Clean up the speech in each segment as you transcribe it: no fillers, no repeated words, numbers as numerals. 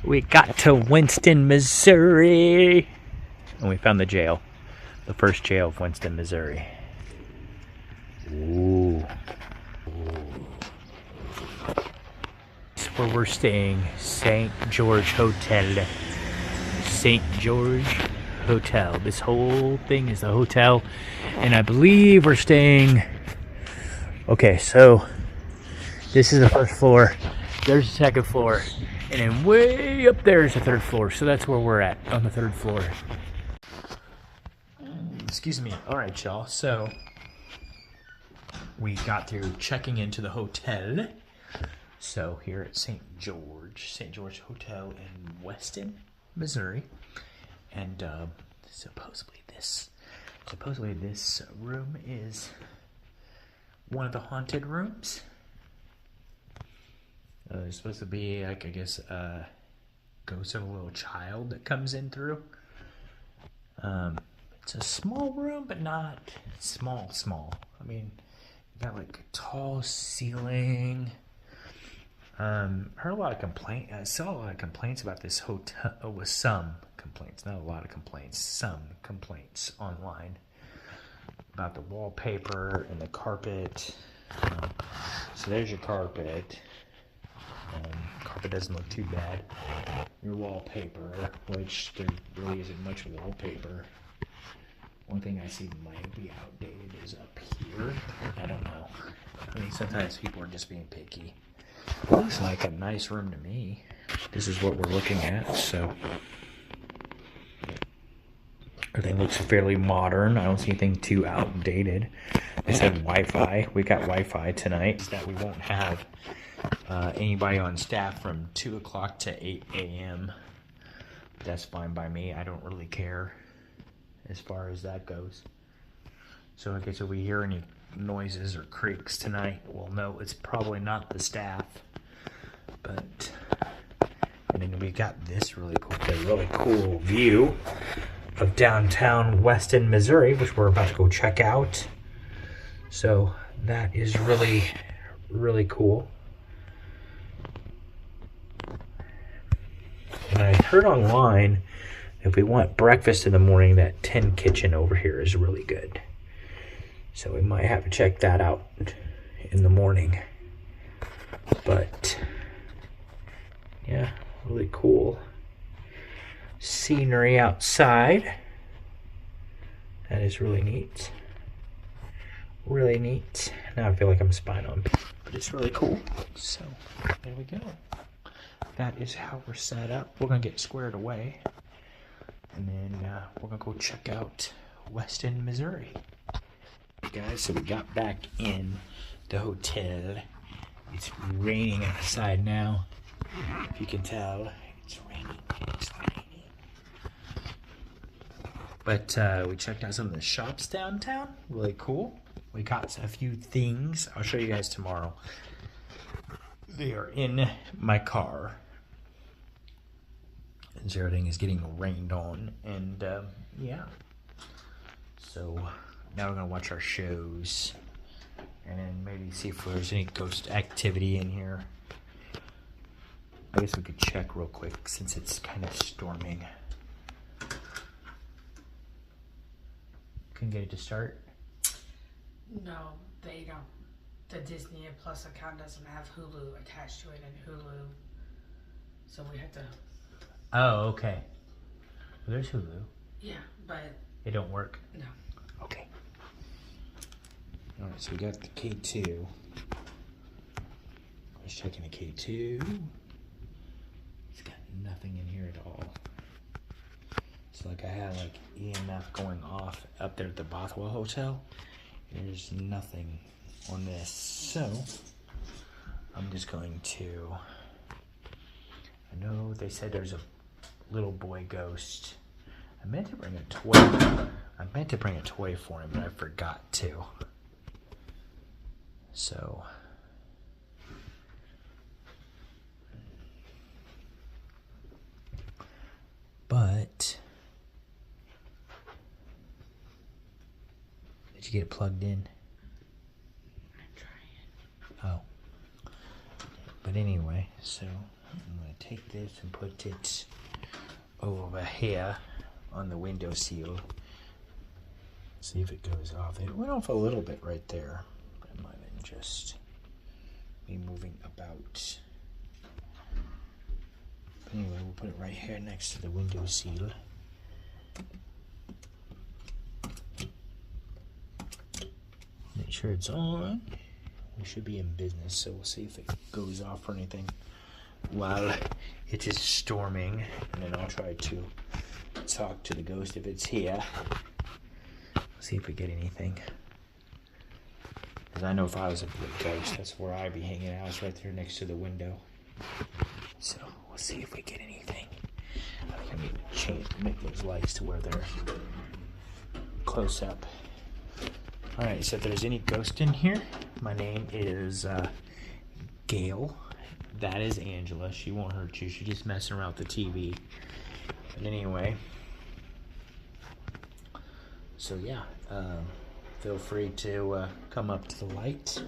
We got to Winston, Missouri. And we found the jail. The first jail of Winston, Missouri. Ooh. This is where we're staying. St. George Hotel. St. George Hotel. This whole thing is the hotel. And I believe we're staying... Okay, so this is the first floor. There's the second floor. And then way up there is the third floor. So that's where we're at, on the third floor. Excuse me. All right, y'all. So we got through checking into the hotel. So here at St. George Hotel in Weston, Missouri. And supposedly this room is one of the haunted rooms. There's supposed to be, like, I guess, a ghost of a little child that comes in through. It's a small room, but not small. I mean, you got like a tall ceiling. Heard a lot of complaints. I saw a lot of complaints about this hotel. With some complaints, not a lot of complaints. Some complaints online about the wallpaper and the carpet. So there's your carpet. Carpet doesn't look too bad. Your wallpaper, which there really isn't much wallpaper. One thing I see might be outdated is up here. I don't know. I mean, sometimes people are just being picky. Looks like a nice room to me. This is what we're looking at, so everything looks fairly modern. I don't see anything too outdated. They said Wi-Fi. We got Wi-Fi tonight. That we won't have anybody on staff from 2 o'clock to 8 a.m. That's fine by me. I don't really care as far as that goes. So I guess if we hear any noises or creaks tonight, we'll know it's probably not the staff. But, and then we got this really cool view of downtown Weston, Missouri, which we're about to go check out. So that is really, really cool. And I heard online, if we want breakfast in the morning, that 10 Kitchen over here is really good. So we might have to check that out in the morning. But yeah, really cool scenery outside. That is really neat. Really neat. Now I feel like I'm spying on people, but it's really cool. So there we go. That is how we're set up. We're gonna get squared away. And then we're going to go check out Weston, Missouri. Hey guys, so we got back in the hotel. It's raining outside now. If you can tell, it's raining. But we checked out some of the shops downtown. Really cool. We got a few things. I'll show you guys tomorrow. They are in my car. So everything is getting rained on, and yeah. So now we're gonna watch our shows, and then maybe see if there's any ghost activity in here. I guess we could check real quick since it's kind of storming. Couldn't get it to start? No, they don't. The Disney Plus account doesn't have Hulu attached to it, and Hulu, so we have to. Oh, okay. Well, there's Hulu. Yeah, but it don't work. No. Okay. All right, so we got the K2. I was checking the K2. It's got nothing in here at all. It's like I had like EMF going off up there at the Bothwell Hotel. There's nothing on this, so I'm just going to. I know they said there's a little boy ghost. I meant to bring a toy for him, but I forgot to. So but did you get it plugged in? I'm trying. Oh. But anyway, so I'm going to take this and put it over here on the window seal. See if it goes off. It went off a little bit right there. But it might have been just me moving about. But anyway, we'll put it right here next to the window seal. Make sure it's on. We should be in business, so we'll see if it goes off or anything while it is storming. And then I'll try to talk to the ghost if it's here. See if we get anything. Because I know if I was a ghost, that's where I'd be hanging out. It's right there next to the window. So we'll see if we get anything. I think I need to change, make those lights to where they're close up. Alright, so if there's any ghost in here, my name is Gail. That is Angela. She won't hurt you. She's just messing around with the TV. But anyway, so yeah, feel free to come up to the light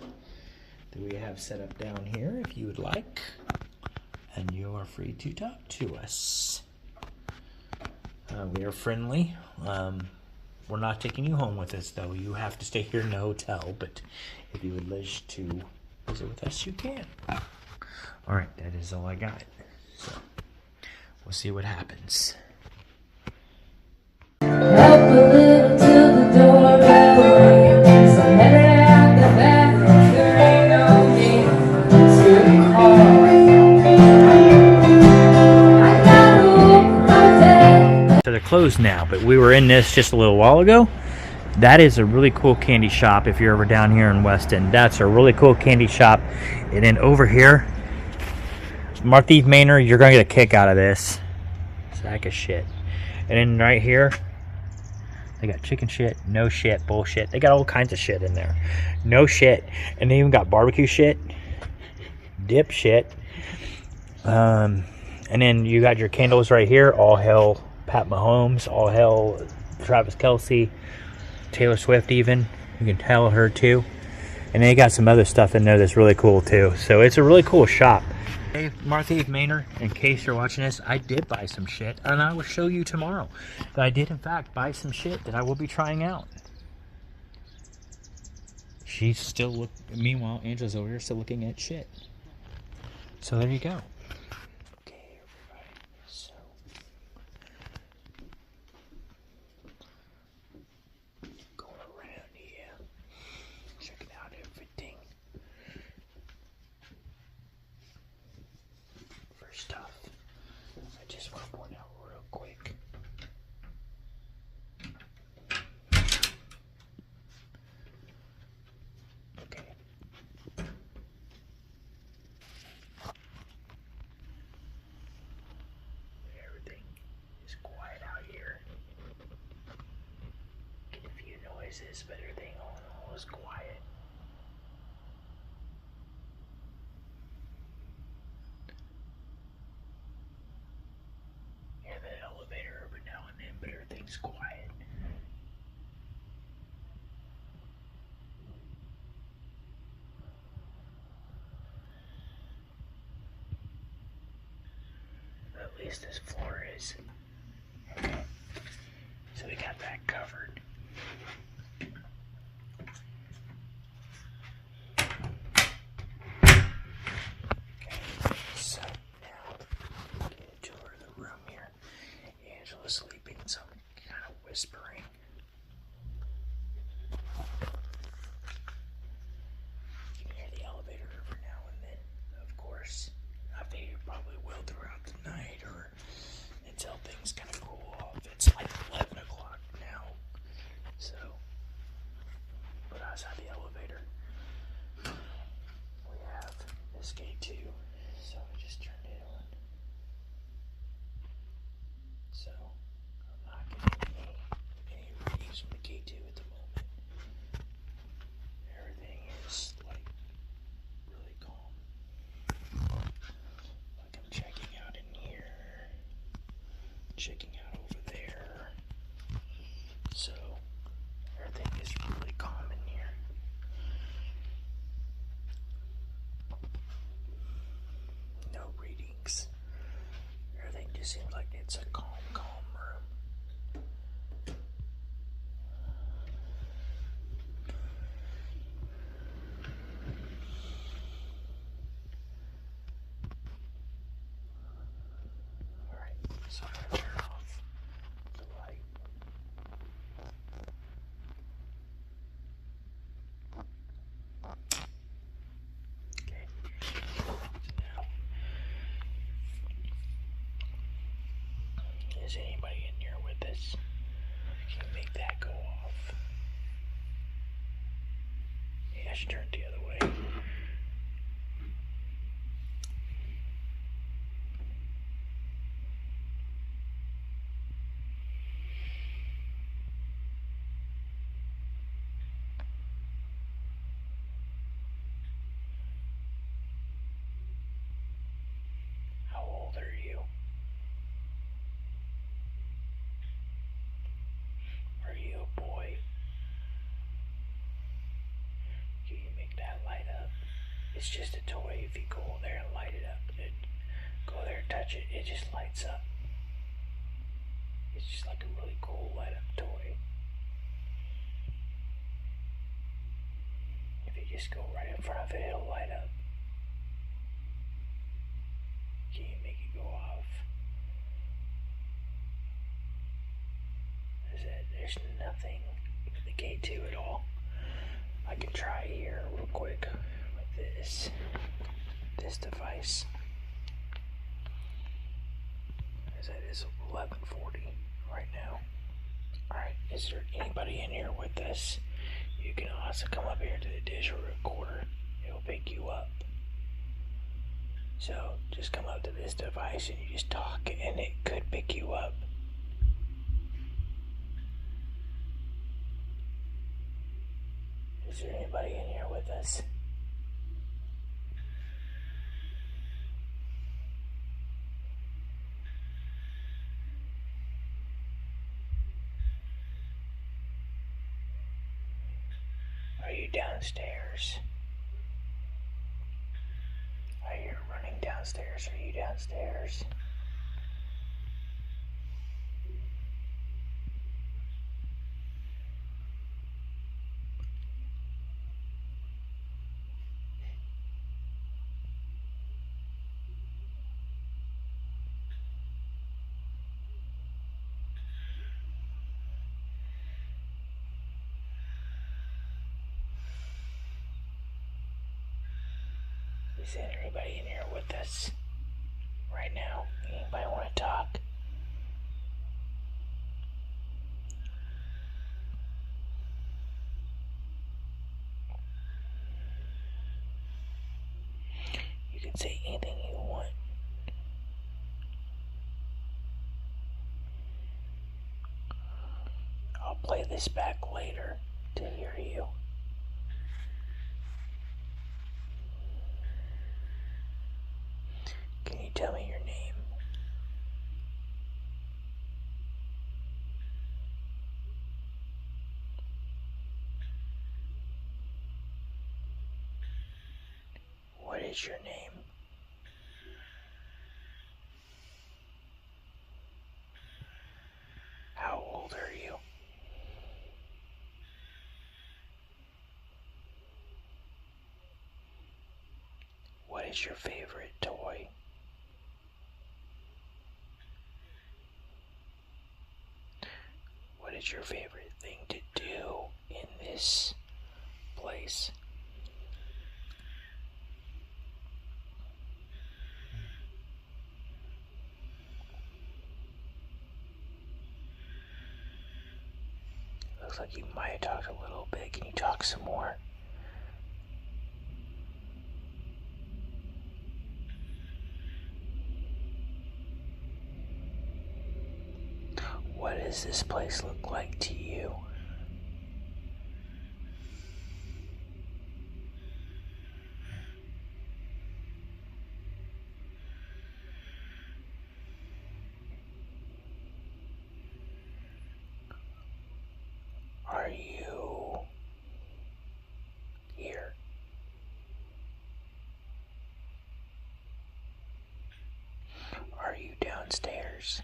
that we have set up down here if you would like. And you are free to talk to us. We are friendly. We're not taking you home with us, though. You have to stay here in the hotel, but if you would wish to visit with us, you can. Alright, that is all I got. So, we'll see what happens. Up a little till the doorbell rings. I'm headed out the back. There ain't no need to call. I gotta walk my day. So they're closed now, but we were in this just a little while ago. That is a really cool candy shop if you're ever down here in Weston. That's a really cool candy shop. And then over here, Martha Manor, you're going to get a kick out of this. Sack of shit. And then right here, they got chicken shit, no shit, bullshit. They got all kinds of shit in there. No shit. And they even got barbecue shit, dip shit. And then you got your candles right here. All hell Pat Mahomes. All hell Travis Kelce. Taylor Swift even. You can tell her too. And they got some other stuff in there that's really cool too. So it's a really cool shop. Hey, Martha Manor, in case you're watching this, I did buy some shit, and I will show you tomorrow that I did, in fact, buy some shit that I will be trying out. She's still meanwhile, Angela's over here still looking at shit. So there you go. Okay, everybody, so going around here, checking out everything. First off, I just want to point out real quick. Okay. Everything is quiet out here. Get a few noises, but everything all in all is quiet. Hear the elevator every now and then, but everything's quiet. At least this floor is. Okay. So we got that covered. Okay, so now get a tour of the room here. Angela's sleeping, so I'm kind of whispering. You can hear the elevator every now and then, of course. I think you probably will throughout the night or until things kind of cool off. It's like 11 o'clock now. just seems like it's a calm room. Alright, so I'm gonna turn off the light. Okay. So now, is anybody in here with us? Can you make that go off? Yeah, I should turn it the other way. How old are you? Are you a boy? Can you make that light up? It's just a toy. If you go there and light it up, go there and touch it, it just lights up. It's just like a really cool light up toy. If you just go right in front of it, it'll light up. Can you make it go off? There's nothing to the gate to at all. I can try here real quick with this device. As it is 11:40 right now. Alright, is there anybody in here with us? You can also come up here to the digital recorder. It'll pick you up. So just come up to this device and you just talk and it could pick you up. Is there anybody in here with us? Are you downstairs? I hear running downstairs. Are you downstairs? Is there anybody in here with us right now? Anybody want to talk? You can say anything you want. I'll play this back later to hear you. Can you tell me your name? What is your name? How old are you? What is your favorite toy? What is your favorite thing to do in this place? Looks like you might have talked a little bit. Can you talk some more? What does this place look like to you? Are you here? Are you downstairs? answers.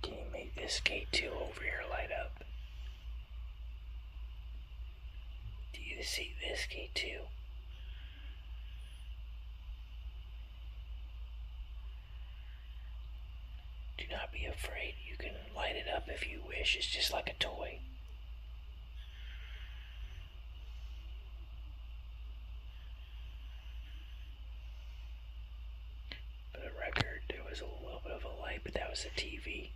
Can you make this K2 over here light up? Do you see this K2? Do not be afraid. You can light it up if you wish. It's just like a toy. For the record, there was a little bit of a light, but that was the TV.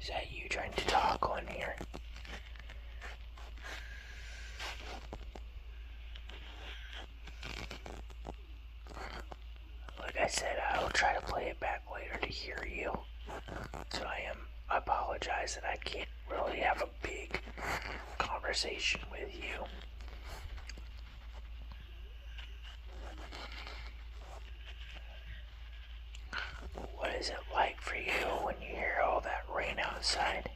Is that you trying to talk on here? Like I said, I'll try to play it back later to hear you. So I apologize that I can't really have a big conversation with you. What is it like for you when you hear all that rain outside?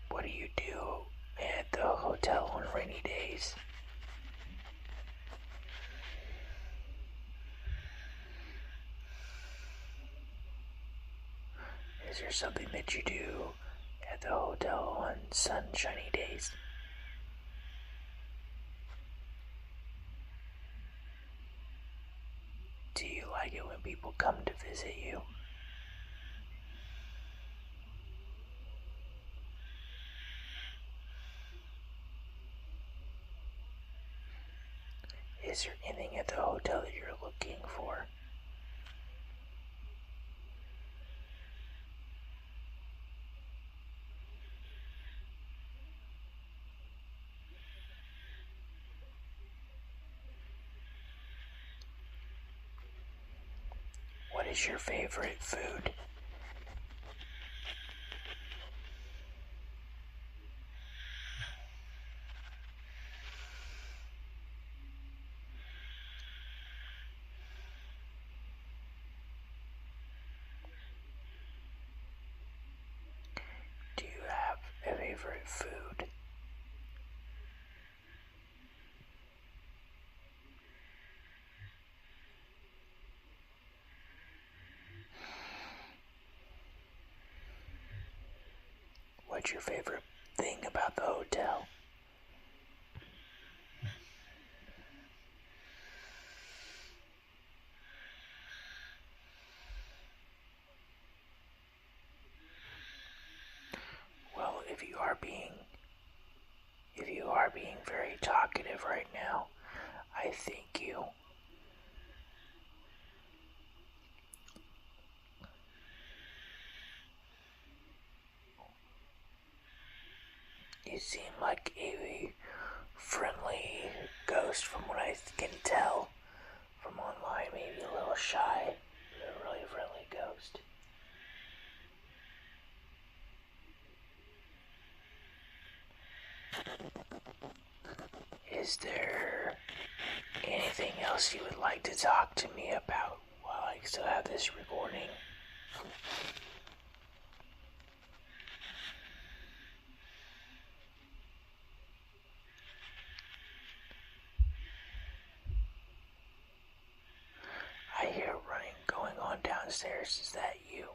What do you do at the hotel on rainy days? Is there something that you do at the hotel on sunshiny days? Do you like it when people come to visit you? Is there anything at the hotel that you're looking for? What is your favorite food? Do you have a favorite food? What's your favorite thing about the hotel? Well, if you are being very talkative right now, I thank you. You seem like a friendly ghost from what I can tell from online, maybe a little shy, but a really friendly ghost. Is there anything else you would like to talk to me about while I still have this recording? I hear running going on downstairs. Is that you?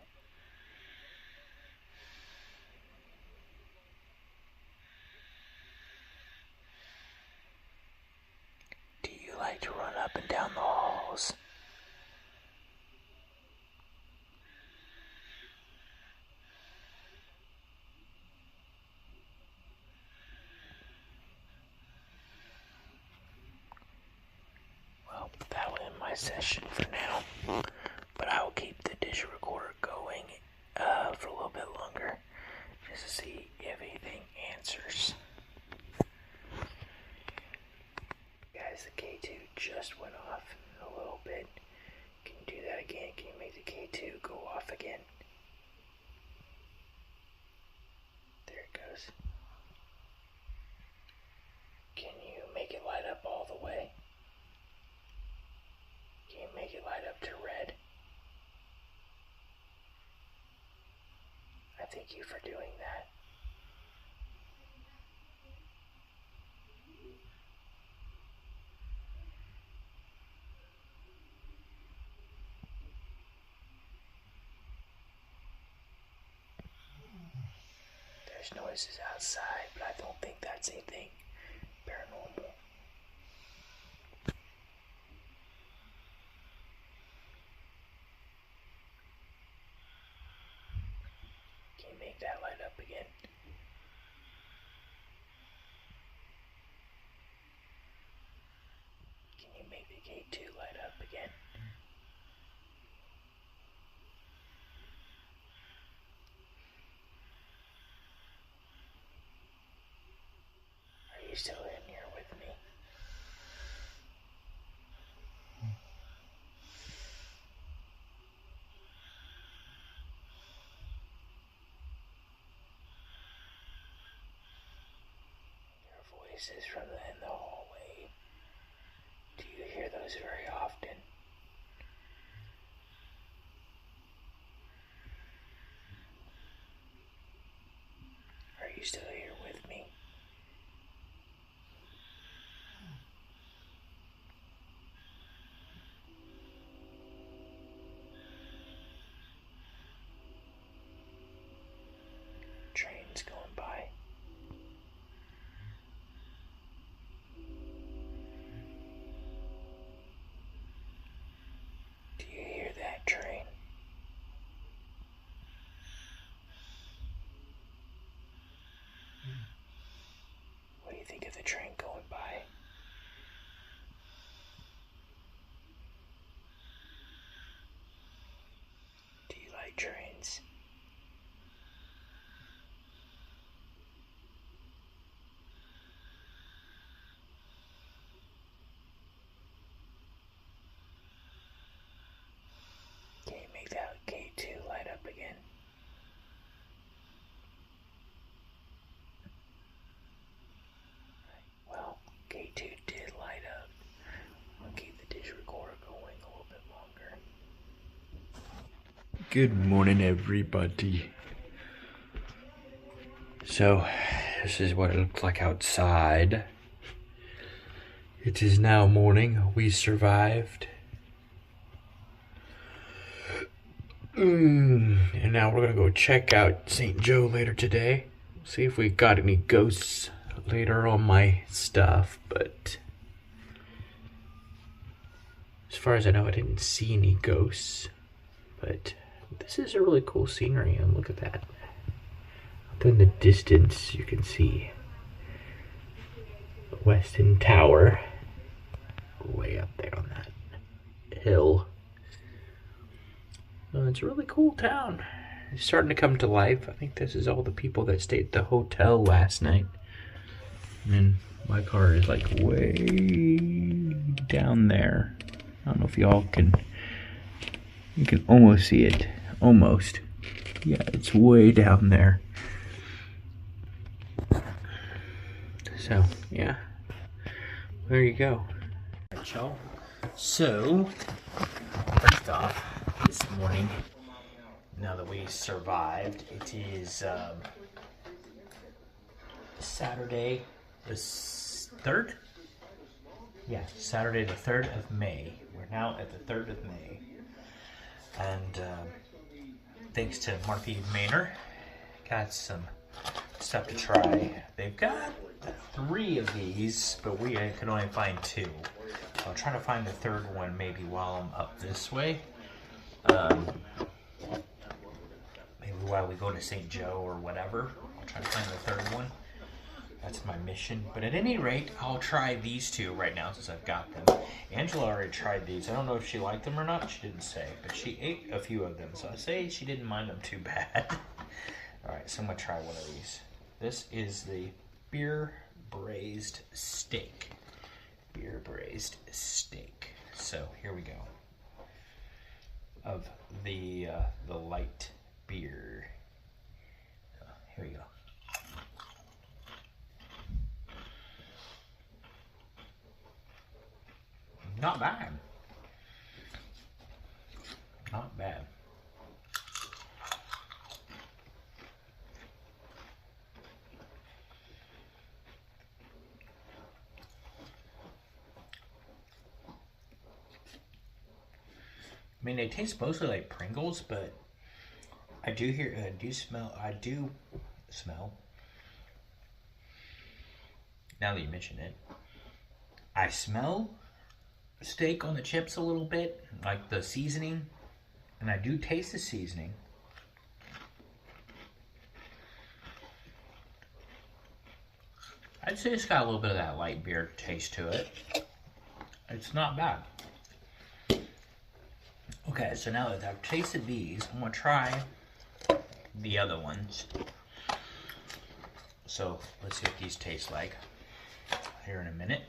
Do you like to run up and down the halls? Well, that will end my session for now, but I will keep the digital recorder going for a little bit longer just to see if anything answers. Guys, the K2 just went off a little bit. Can you do that again? Can you make the K2 go off again? There it goes. Can you make it light up all the way? Can you make it light up to red? thank you for doing that. There's noises outside, but I don't think that's anything paranormal. Can you make that light up again? Can you make the gate 2 light up again? Are you still in here with me? Your voices from in the hallway. Do you hear those very often? Are you still here with me? Trains going by. Do you hear that train? What do you think of the train going by? Do you like trains? Can you make that gate 2 light up again? Well, gate 2 did light up. I'll keep the dish recorder going a little bit longer. Good morning, everybody. So, this is what it looks like outside. It is now morning. We survived. And now we're gonna go check out St. Joe later today. See if we got any ghosts later on my stuff, but as far as I know, I didn't see any ghosts. But this is a really cool scenery, and look at that. Up in the distance, you can see the Weston Tower way up there on that hill. It's a really cool town. It's starting to come to life. I think this is all the people that stayed at the hotel last night. And my car is like way down there. I don't know if y'all can... You can almost see it. Almost. Yeah, it's way down there. So, yeah. There you go. Alright, y'all. So, first off, this morning, now that we survived, it is Saturday the 3rd? Yeah, Saturday the 3rd of May. We're now at the 3rd of May. And thanks to Marthy Maynor, got some stuff to try. They've got 3 of these, but we can only find 2. So I'll try to find the 3rd one maybe while I'm up this way. Maybe while we go to St. Joe or whatever. I'll try to find the 3rd one. That's my mission. But at any rate, I'll try these 2 right now since I've got them. Angela already tried these. I don't know if she liked them or not. She didn't say. But she ate a few of them. So I say she didn't mind them too bad. Alright, so I'm going to try one of these. This is the beer braised steak. Beer braised steak. So here we go. Of the light beer. Here we go. Not bad. Not bad. mean, they taste mostly like Pringles, but I do smell. Now that you mention it, I smell steak on the chips a little bit, like the seasoning, and I do taste the seasoning. I'd say it's got a little bit of that light beer taste to it. It's not bad. Okay, so now that I've tasted these, I'm gonna try the other ones. So let's see what these taste like. Here in a minute,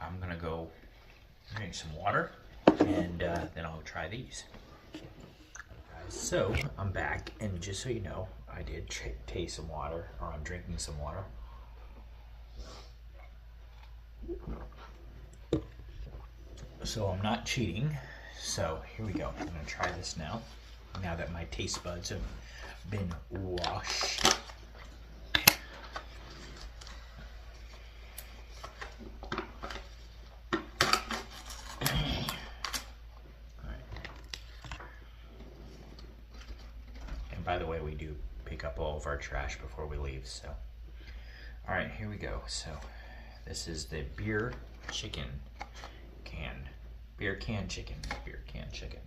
I'm gonna go drink some water, and then I'll try these. So I'm back, and just so you know, I did taste some water, or I'm drinking some water. So I'm not cheating. So here we go. I'm gonna try this now. Now that my taste buds have been washed. By the way, we do pick up all of our trash before we leave, so. All right, here we go. So this is the beer chicken can. Beer can chicken. Beer can chicken.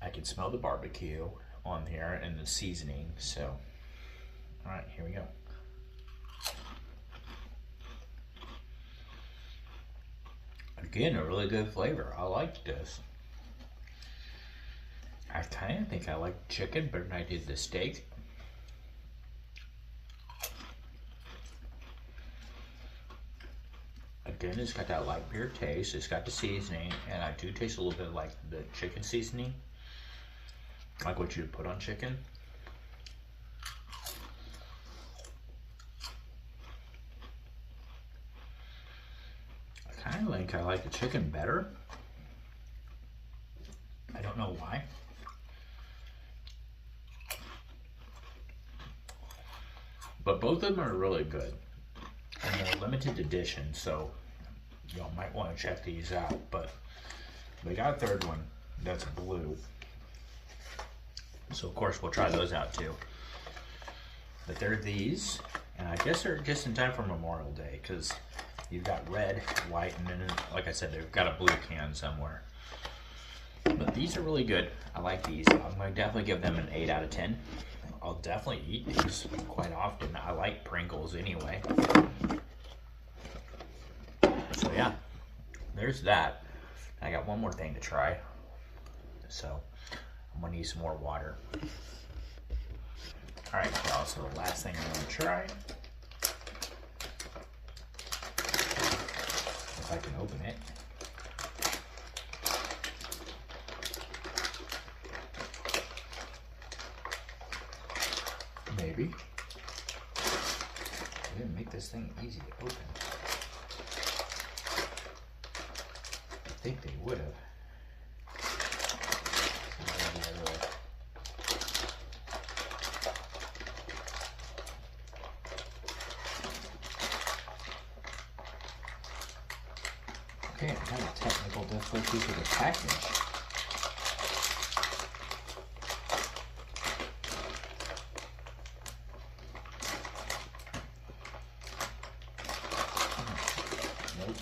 I can smell the barbecue on here and the seasoning, so. All right, here we go. Again, a really good flavor. I like this. I kind of think I like chicken better than I did the steak. Again, it's got that light beer taste. It's got the seasoning, and I do taste a little bit like the chicken seasoning, like what you would put on chicken. I like the chicken better. I don't know why. But both of them are really good. And they're limited edition, so y'all might want to check these out. But they got a third one that's blue. So of course we'll try those out too. But they're these, and I guess they're just in time for Memorial Day, because you've got red, white, and then, like I said, they've got a blue can somewhere. But these are really good. I like these. I'm going to definitely give them an 8 out of 10. I'll definitely eat these quite often. I like Pringles anyway. So yeah, there's that. I got one more thing to try. So I'm going to need some more water. Alright, y'all, so the last thing I'm going to try, if I can open it. Maybe. I didn't make this thing easy to open. I think they would have. Okay, I had a technical difficulty with the package. Nope.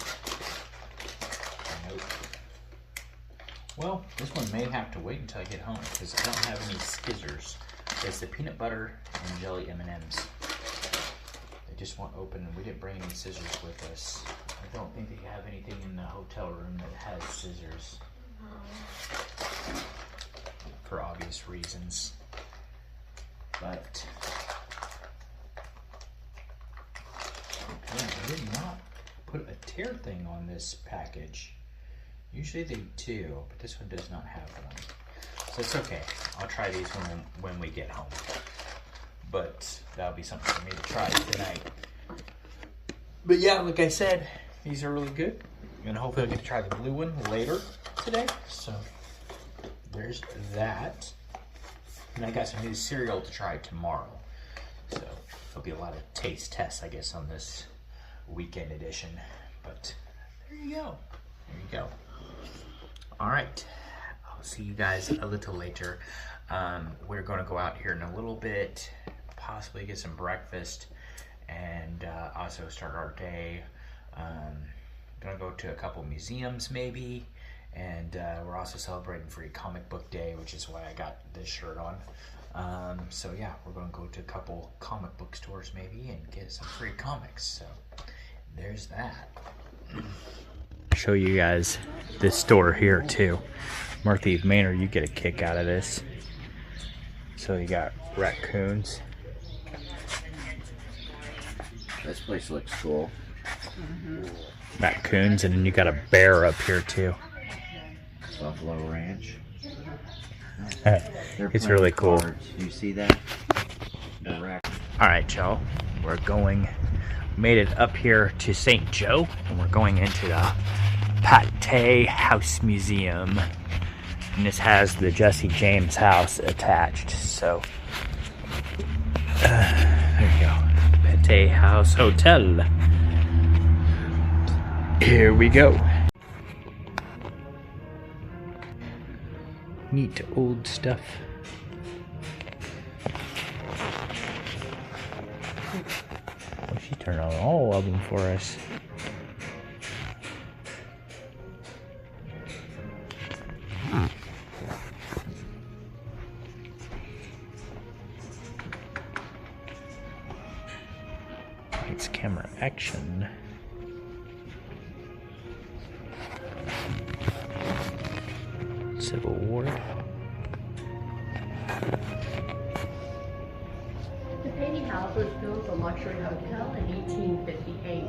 Well, this one may have to wait until I get home because I don't have any scissors. It's the peanut butter and jelly M&Ms. They just won't open, and we didn't bring any scissors with us. I don't think they have anything in the hotel room that has scissors. For obvious reasons. But yeah, they did not put a tear thing on this package. Usually they do, but this one does not have one. So it's okay. I'll try these when we get home. But that'll be something for me to try tonight. But yeah, like I said, these are really good. And hopefully I'll get to try the blue one later today. So there's that. And I got some new cereal to try tomorrow. So there'll be a lot of taste tests, I guess, on this weekend edition. But There you go. There you go. All right. I'll see you guys a little later. We're going to go out here in a little bit, possibly get some breakfast, and also start our day. Gonna go to a couple museums maybe, and we're also celebrating Free Comic Book Day, which is why I got this shirt on. So yeah, we're gonna go to a couple comic book stores maybe and get some free comics. So there's that. Show you guys this store here too. Martha Maynard, you get a kick out of this. So you got raccoons. This place looks cool. Raccoons, and then you got a bear up here too. Buffalo Ranch. It's really cool. Cards. You see that? Alright, y'all. We're going, made it up here to St. Joe, and we're going into the Pate House Museum. And this has the Jesse James house attached, so there you go. Pate House Hotel. Here we go. Neat old stuff. Oh, she turned on all of them for us. It's camera action. Civil War. The Pate House was built as a luxury hotel in 1858,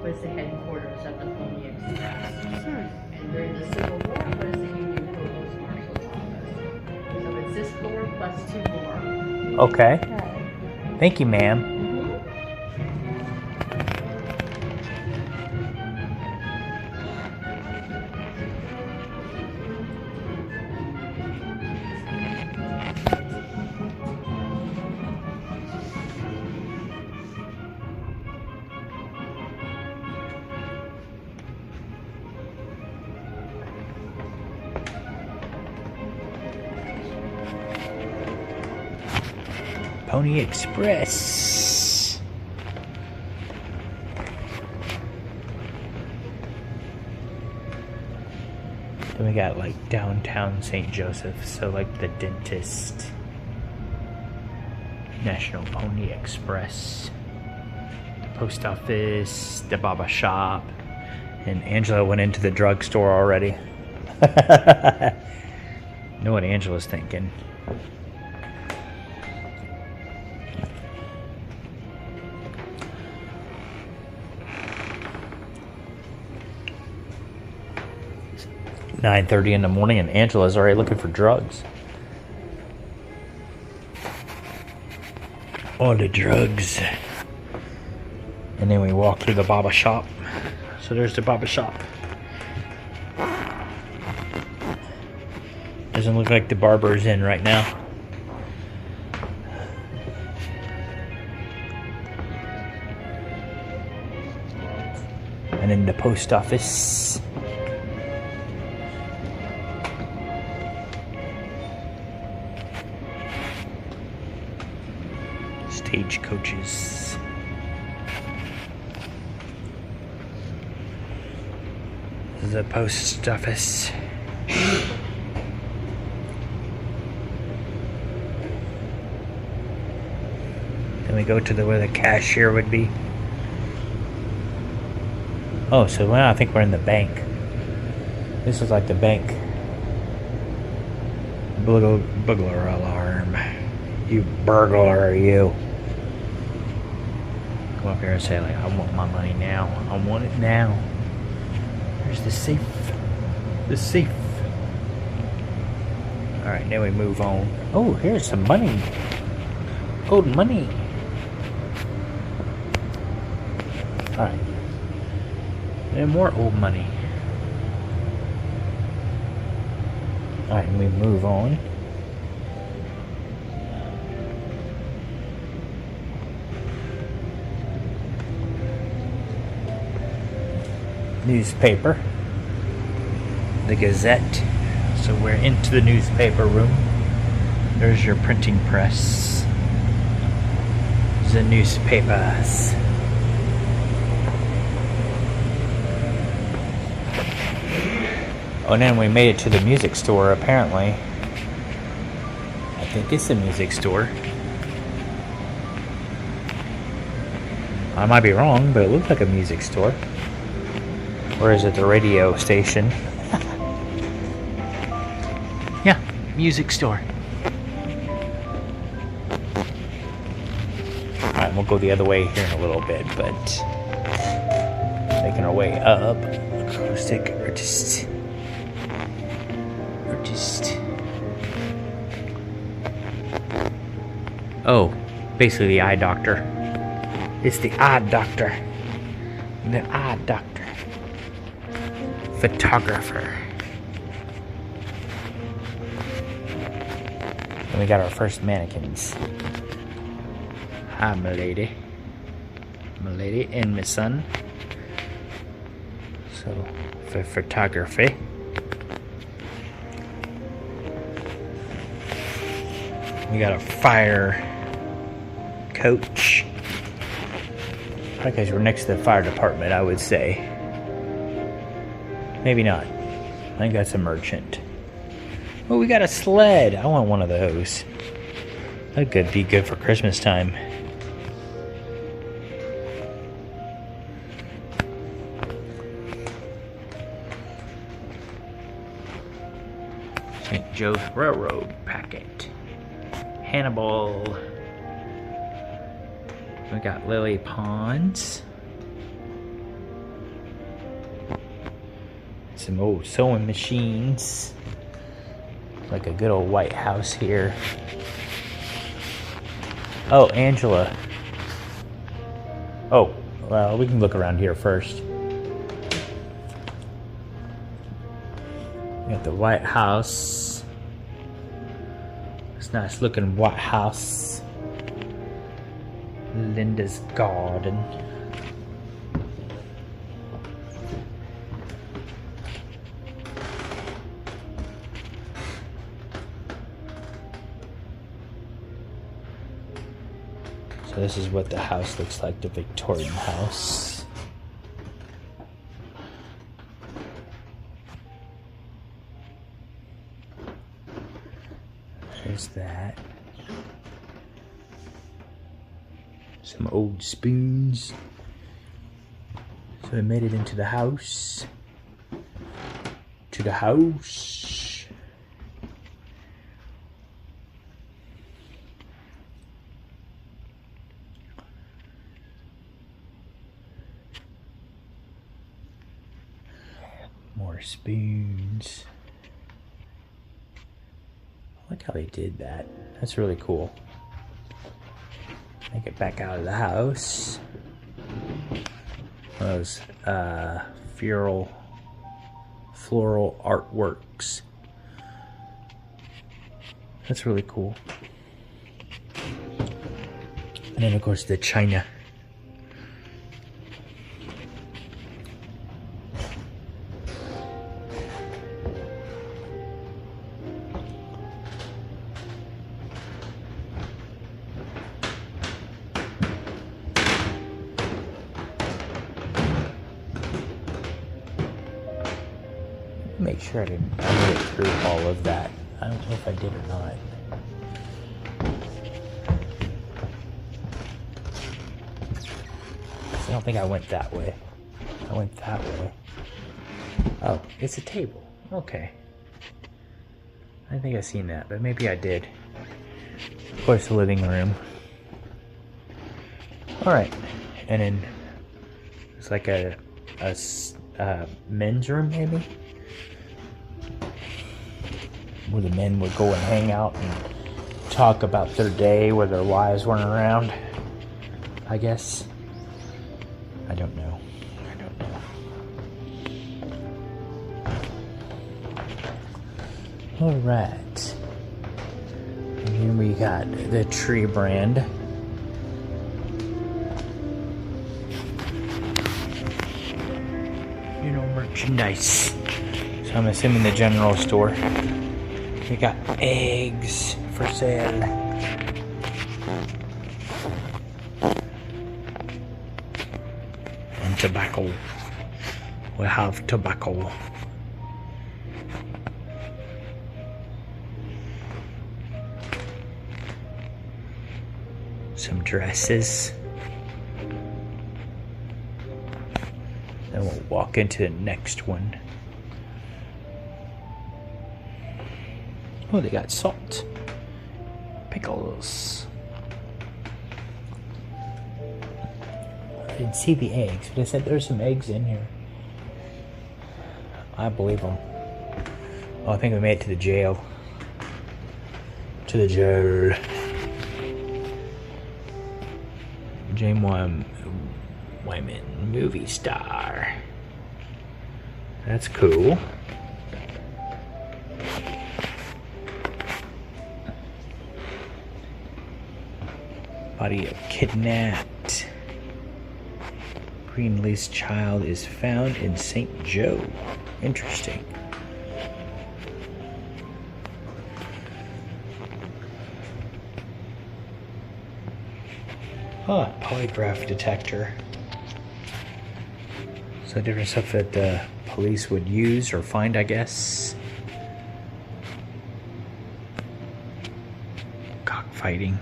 was the headquarters of the Pony Express. And during the Civil War was the Union Provost Marshal's office. So it's this floor plus 2 more. Okay. Thank you, ma'am. Pony Express. Then we got like downtown St. Joseph, so like the dentist. National Pony Express. The post office, the Baba shop. And Angela went into the drugstore already. Know what Angela's thinking. It's 9:30 in the morning and Angela's already looking for drugs. All the drugs. And then we walk through the Baba shop. So there's the Baba shop. Doesn't look like the barber's in right now. And then the post office. Stagecoaches. This is the post office. Then we go to where the cashier would be. Oh, so now I think we're in the bank. This is like the bank. Burglar alarm. You burglar, you. Come up here and say, like, I want my money now. I want it now. There's the safe. The safe. Alright, now we move on. Oh, here's some money. Old money. Alright. And more old money. Alright, we move on. newspaper, the Gazette. So we're into the newspaper room. There's your printing press. The newspapers. Oh, and then we made it to the music store, apparently. I think it's a music store. I might be wrong, but it looks like a music store. Or is it the radio station? Yeah, music store. Alright, we'll go the other way here in a little bit, but making our way up. Acoustic artist. Oh, basically the eye doctor. It's the eye doctor. The eye doctor. Photographer. And we got our first mannequins. Hi, my lady. My lady and my son. So, for photography. We got a fire coach. Because we're next to the fire department, I would say. Maybe not. I think that's a merchant. Oh, we got a sled. I want one of those. That could be good for Christmas time. St. Joe's Railroad packet. Hannibal. We got Lily Ponds. Some old sewing machines. Like a good old White House here. Oh, Angela. Oh, well, we can look around here first. We got the White House. It's a nice looking White House. Linda's garden. So this is what the house looks like, the Victorian house. There's that. Some old spoons. So I made it into the house. To the house. More spoons. I like how they did that. That's really cool. Make it back out of the house. One of those floral artworks. That's really cool. And then of course the china. Make sure I made it through all of that. I don't know if I did or not. I don't think I went that way. I went that way. Oh, it's a table. Okay. I think I've seen that, but maybe I did. Of course, the living room. Alright. And then it's like a men's room, maybe? Where the men would go and hang out and talk about their day where their wives weren't around. I guess. I don't know. Alright. And here we got the tree brand. You know, merchandise. So I'm assuming the general store. We got eggs for sale. And tobacco. We have tobacco. Some dresses. Then we'll walk into the next one. Oh, they got salt. Pickles. I didn't see the eggs, but I said there's some eggs in here. I believe them. Oh, I think we made it to the jail. To the jail. James Wyman, movie star. That's cool. Body of kidnapped. Greenleaf's child is found in St. Joe. Interesting. Oh, polygraph detector. So different stuff that the police would use or find, I guess. Cockfighting.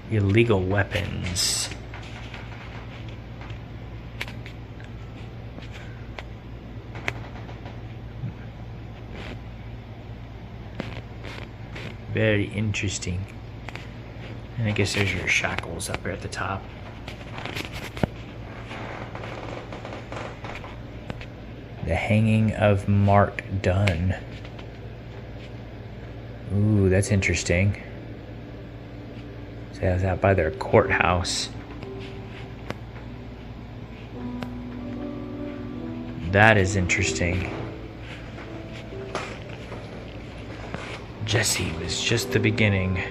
Illegal weapons. Very interesting. And I guess there's your shackles up here at the top. The hanging of Mark Dunn. Ooh, that's interesting. So that was out by their courthouse. That is interesting. Jesse was just the beginning.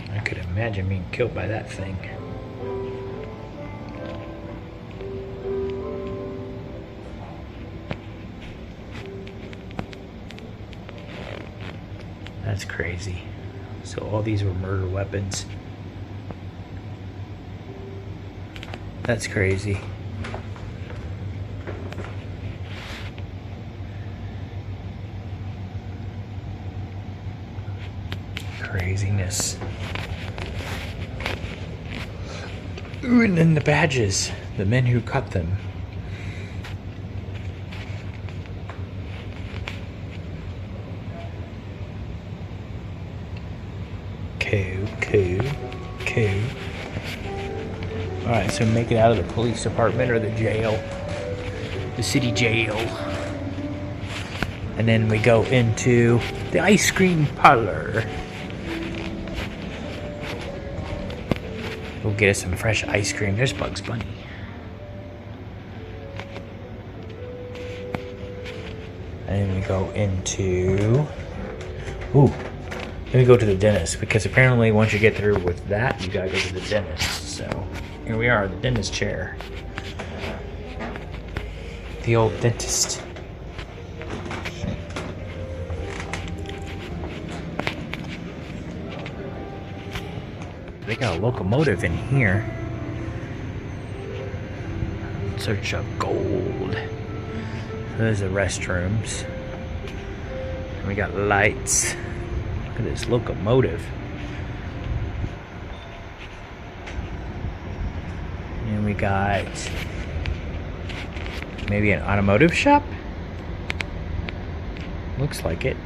I could imagine being killed by that thing. That's crazy. So all these were murder weapons. That's crazy. Craziness. Ooh, and then the badges. The men who cut them. Cool. Alright, so make it out of the police department or the jail. The city jail. And then we go into the ice cream parlor. We'll get us some fresh ice cream. There's Bugs Bunny. And then we go into... Ooh. Then we go to the dentist, because apparently once you get through with that, you gotta go to the dentist. So here we are, the dentist chair. The old dentist. They got a locomotive in here. In search of gold. There's the restrooms. And we got lights. Look at this locomotive. And we got maybe an automotive shop? Looks like it.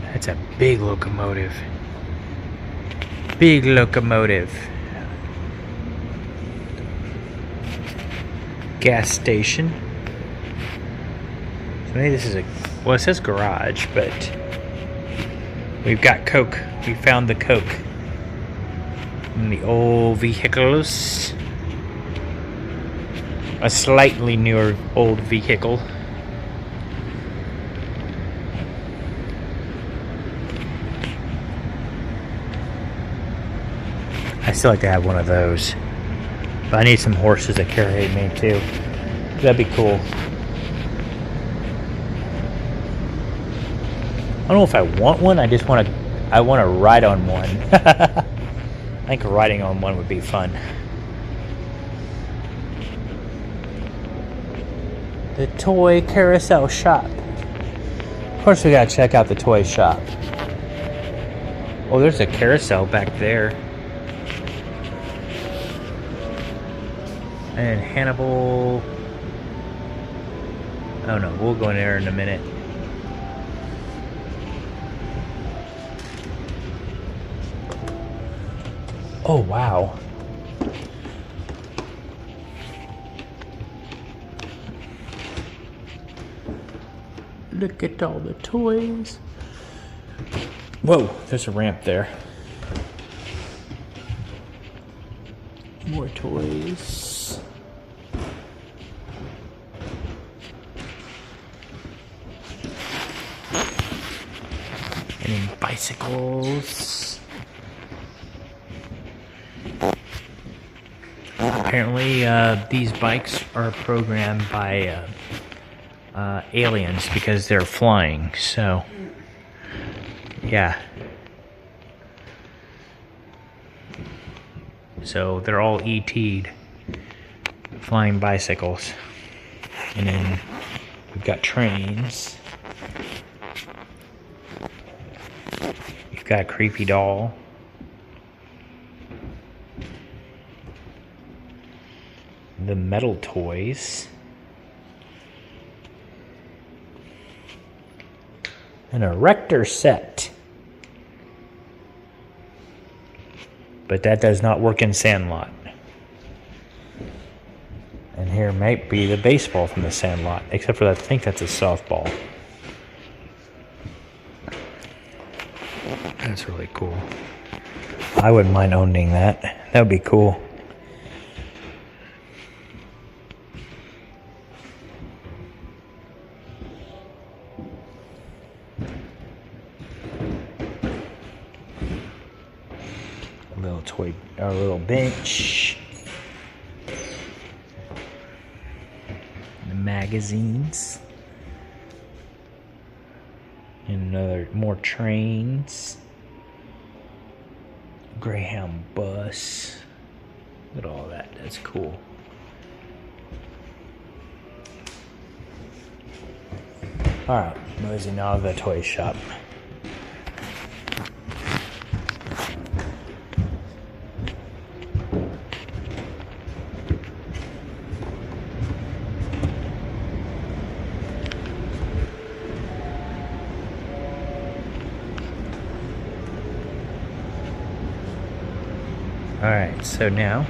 That's a big locomotive. Big locomotive. Gas station. Maybe this is well, it says garage, but we've got Coke. We found the Coke in the old vehicles. A slightly newer old vehicle. I still like to have one of those. But I need some horses to carry me too. That'd be cool. I don't know if I want one. I just want to. I want to ride on one. I think riding on one would be fun. The toy carousel shop. Of course, we gotta check out the toy shop. Oh, there's a carousel back there. And Hannibal. Oh no, we'll go in there in a minute. Oh wow. Look at all the toys. Whoa, there's a ramp there. More toys. And then bicycles. Apparently, these bikes are programmed by aliens because they're flying. So, yeah. So they're all ET'd, flying bicycles. And then we've got trains. We've got a creepy doll. The metal toys. An erector set. But that does not work in Sandlot. And here might be the baseball from the Sandlot, except for that, I think that's a softball. That's really cool. I wouldn't mind owning that. That would be cool. A little bench. The magazines. And more trains. Greyhound bus. Look at all that. That's cool. Alright, moving on to the toy shop. Alright, so now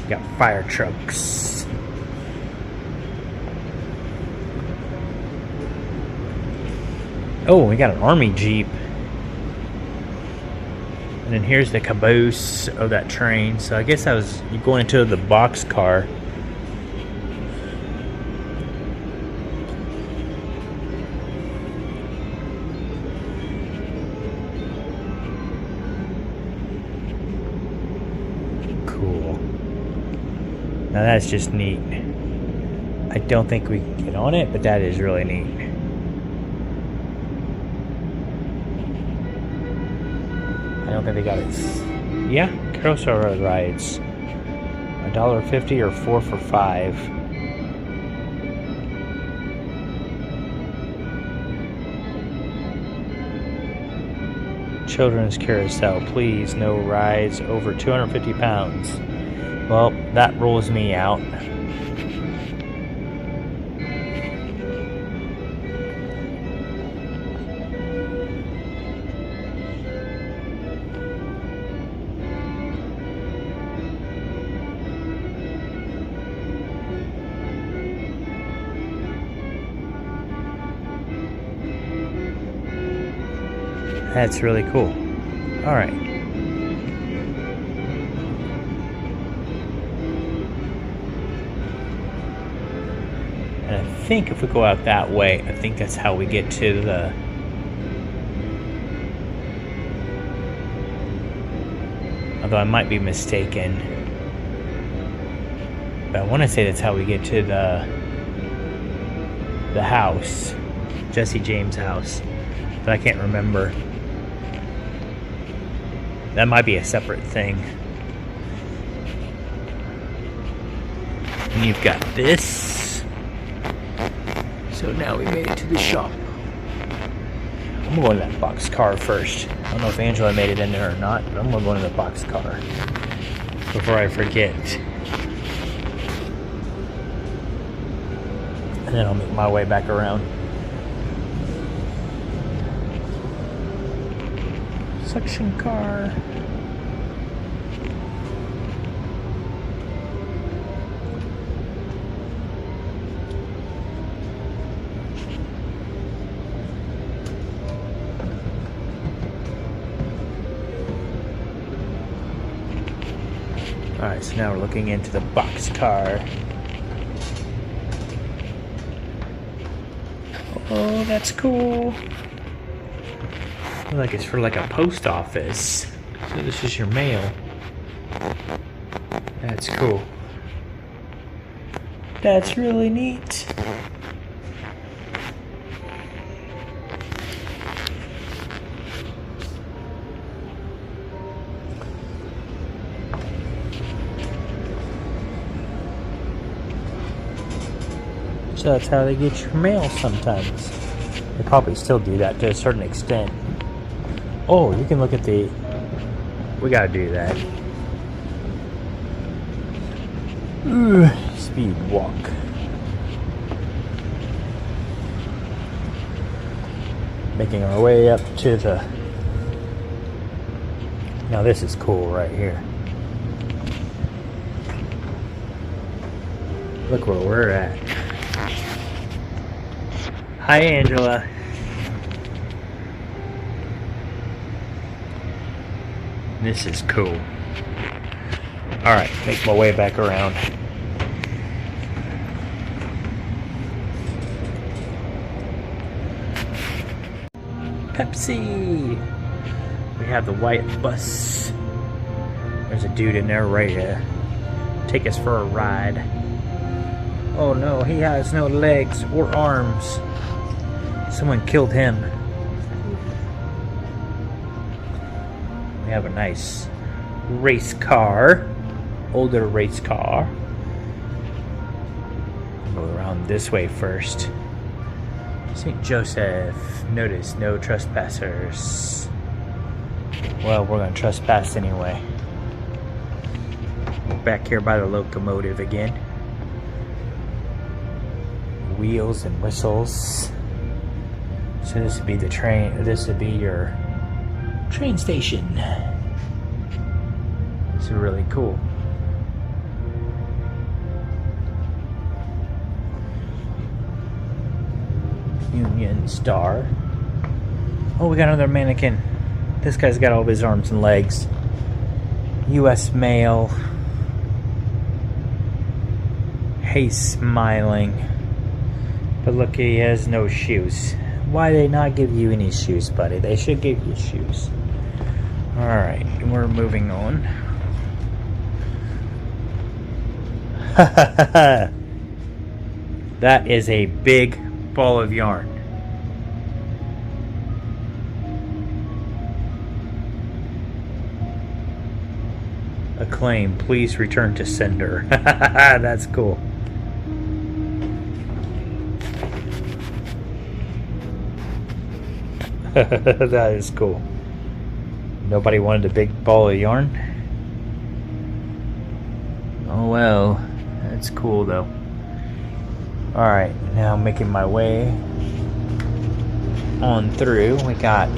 we got fire trucks. Oh, we got an army jeep. And then here's the caboose of that train. So I guess I was going into the box car. Now that's just neat. I don't think we can get on it, but that is really neat. I don't think they got it. Yeah, carousel road rides. $1.50 or 4 for $5. Children's carousel, please. No rides over 250 pounds. Well, that rules me out. That's really cool. Alright. And I think if we go out that way, I think that's how we get to the... Although I might be mistaken. But I want to say that's how we get to the house. Jesse James' house. But I can't remember. That might be a separate thing. And you've got this. So now we made it to the shop. I'm going to that box car first. I don't know if Angela made it in there or not, but I'm going to go into the box car before I forget. And then I'll make my way back around. Suction car. Alright, so now we're looking into the box car. Oh, that's cool. Looks like it's for like a post office. So this is your mail. That's cool. That's really neat. So that's how they get your mail sometimes. They probably still do that to a certain extent. Oh, you can look at the... We gotta do that. Speed walk. Making our way up to the... Now this is cool right here. Look where we're at. Hi, Angela. This is cool. Alright, make my way back around. Pepsi! We have the white bus. There's a dude in there ready to take us for a ride. Oh no, he has no legs or arms. Someone killed him. We have a nice race car. Older race car. Go around this way first. St. Joseph. Notice no trespassers. Well, we're gonna trespass anyway. We're back here by the locomotive again. Wheels and whistles. So this would be the train, this would be your train station. This is really cool. Union Star. Oh, we got another mannequin. This guy's got all of his arms and legs. U.S. Mail. He's smiling. But look, he has no shoes. Why they not give you any shoes, buddy? They should give you shoes. Alright, we're moving on. That is a big ball of yarn. Acclaim, please return to sender. That's cool. That is cool. Nobody wanted a big ball of yarn? Oh well, that's cool though. Alright, now I'm making my way on through. We got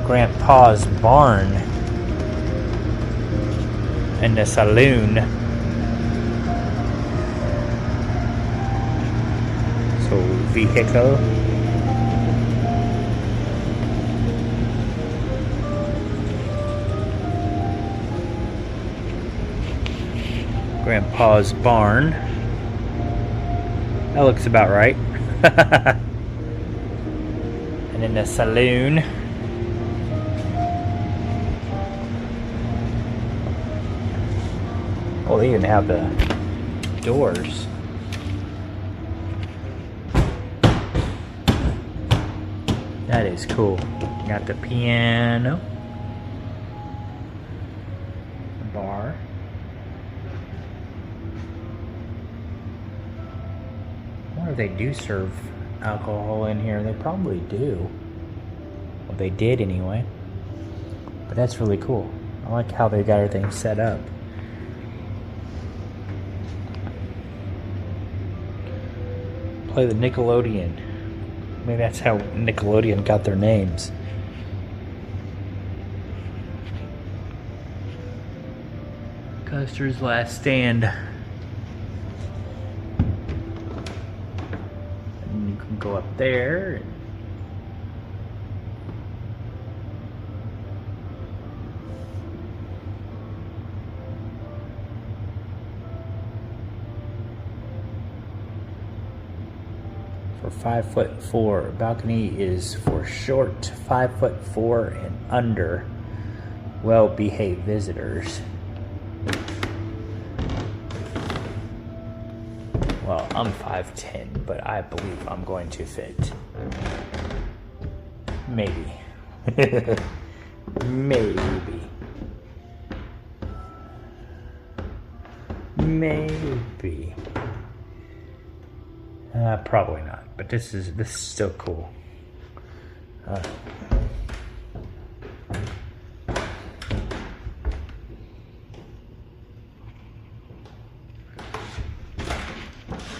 Grandpa's barn and the saloon. So, vehicle. Grandpa's barn. That looks about right. And then the saloon. Oh, they even have the doors. That is cool. Got the piano. The bar. I wonder if they do serve alcohol in here. They probably do. Well, they did anyway. But that's really cool. I like how they got everything set up. Play the Nickelodeon. Maybe that's how Nickelodeon got their names. Custer's Last Stand. And you can go up there. For 5'4", balcony is for short 5'4" and under well-behaved visitors. Well, I'm 5'10", but I believe I'm going to fit. Maybe. Maybe. Maybe. Probably not, but this is still cool.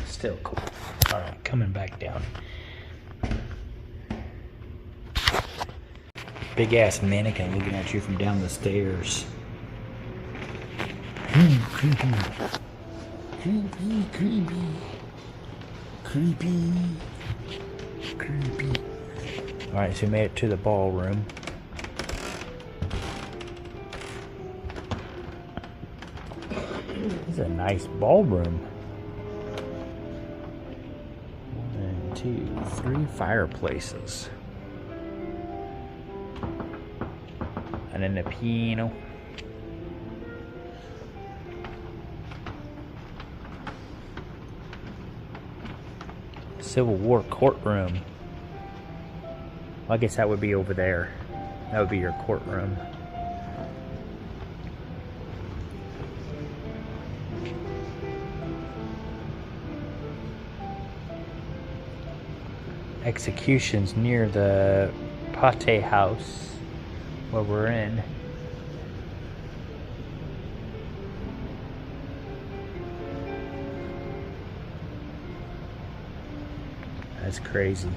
Still cool. All right, coming back down. Big ass mannequin looking at you from down the stairs. Creepy. Creepy, creepy. Creepy. Creepy. Alright, so we made it to the ballroom. This is a nice ballroom. 1, 2, 3 fireplaces. And then the piano. Civil War courtroom. Well, I guess that would be over there. That would be your courtroom. Executions near the Pate house where we're in. That's crazy.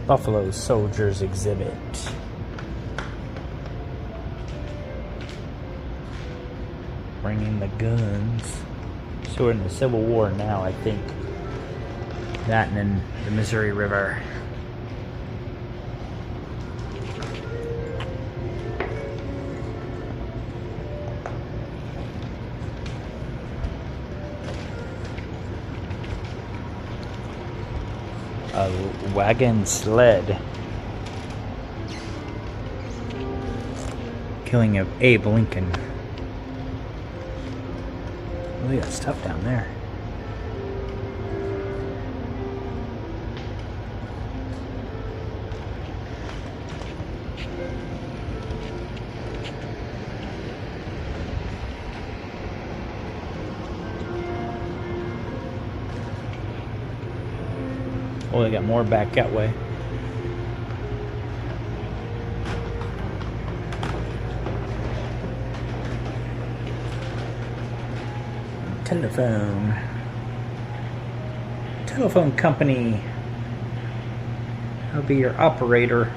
Buffalo Soldiers exhibit. Bringing the guns. So we're in the Civil War now, I think. That and then the Missouri River. A wagon sled. Killing of Abe Lincoln. Look at that stuff down there. Oh, they got more back that way. Telephone. Telephone company. I'll be your operator.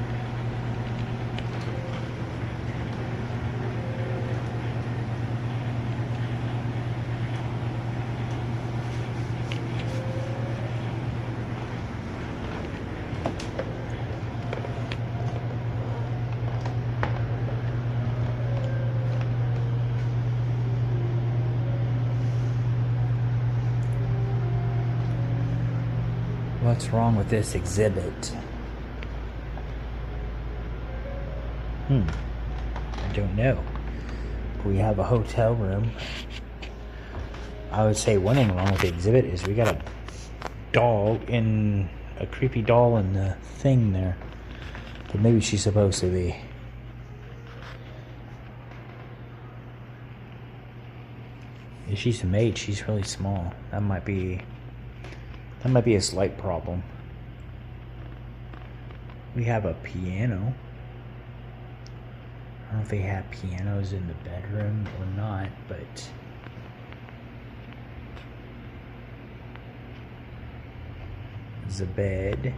What's wrong with this exhibit? I don't know. We have a hotel room. I would say one thing wrong with the exhibit is we got a creepy doll in the thing there. But maybe she's supposed to be. If she's a maid, she's really small. That might be a slight problem. We have a piano. I don't know if they have pianos in the bedroom or not, but there's a bed.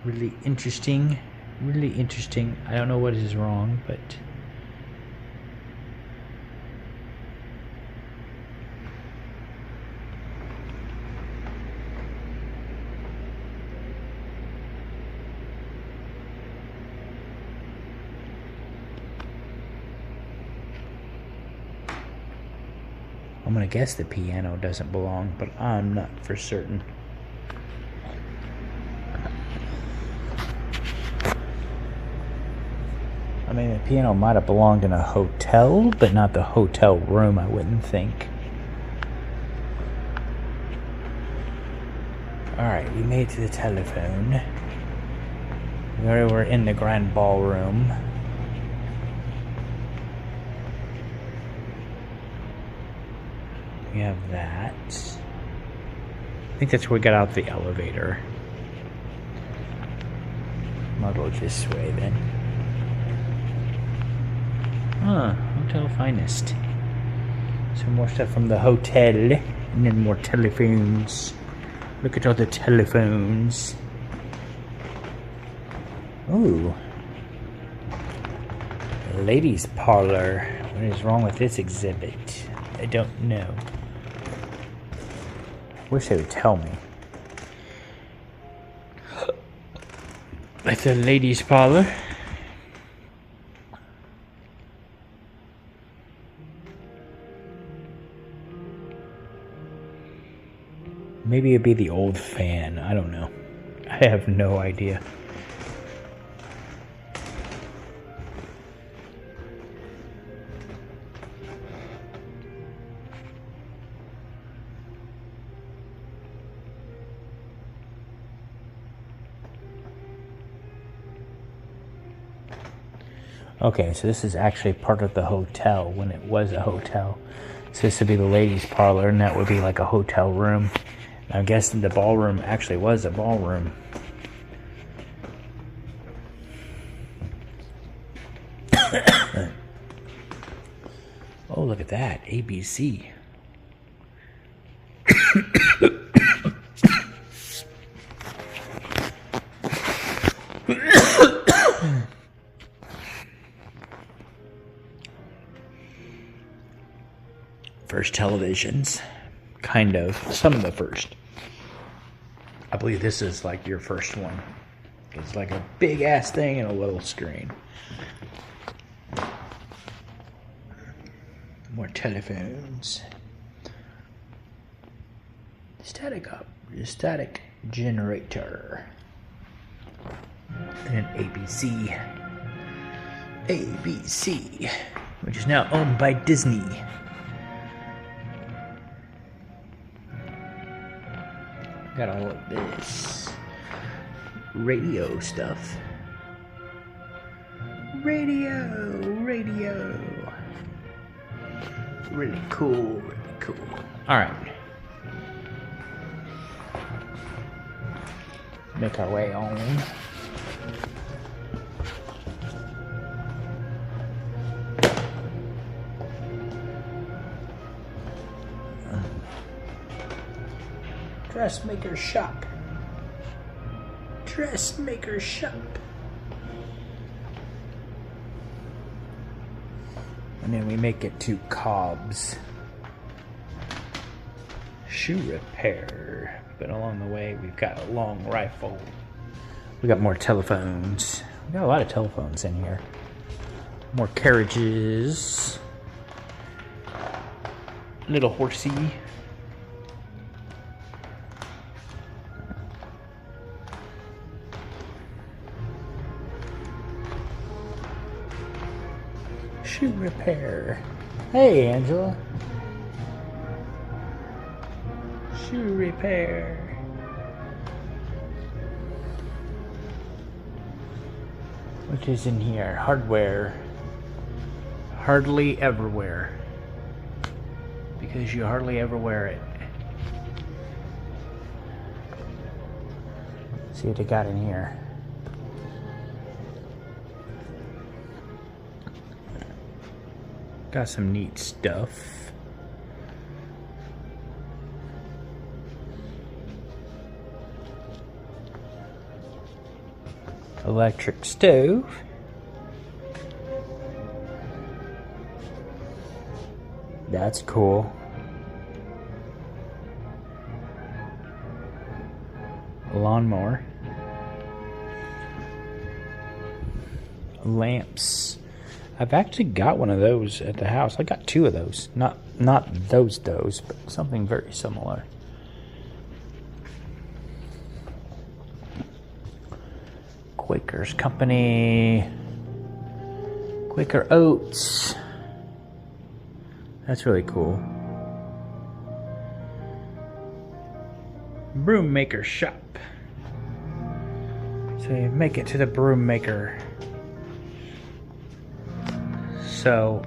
Really interesting. Really interesting. I don't know what is wrong, but I'm gonna guess the piano doesn't belong, but I'm not for certain. I mean, the piano might have belonged in a hotel, but not the hotel room, I wouldn't think. Alright, we made it to the telephone. We already were in the grand ballroom. We have that. I think that's where we got out the elevator. I'll go this way then. Hotel finest. Some more stuff from the hotel, and then more telephones. Look at all the telephones. Ooh. Ladies' parlor. What is wrong with this exhibit? I don't know. Wish they would tell me. It's a ladies' parlor. Maybe it'd be the old fan. I don't know. I have no idea. Okay, so this is actually part of the hotel when it was a hotel. So this would be the ladies' parlor, and that would be like a hotel room. I'm guessing the ballroom actually was a ballroom. Oh, look at that. ABC. First televisions. Kind of. Some of the first. I believe this is like your first one. It's like a big ass thing and a little screen. More telephones. Static generator. And ABC. ABC. Which is now owned by Disney. Got all of this radio stuff. Radio. Really cool. All right. Make our way on. Dressmaker shop. And then we make it to Cobb's. Shoe repair. But along the way, we've got a long rifle. We got more telephones. We got a lot of telephones in here. More carriages. Little horsey. Shoe repair. Hey, Angela. Shoe repair. What is in here? Hardware. Hardly ever wear. Because you hardly ever wear it. Let's see what they got in here. Got some neat stuff. Electric stove. That's cool. Lawnmower. Lamps. I've actually got one of those at the house. I got two of those. Not those, but something very similar. Quaker's Company. Quaker Oats. That's really cool. Broom maker shop. So you make it to the broom maker. So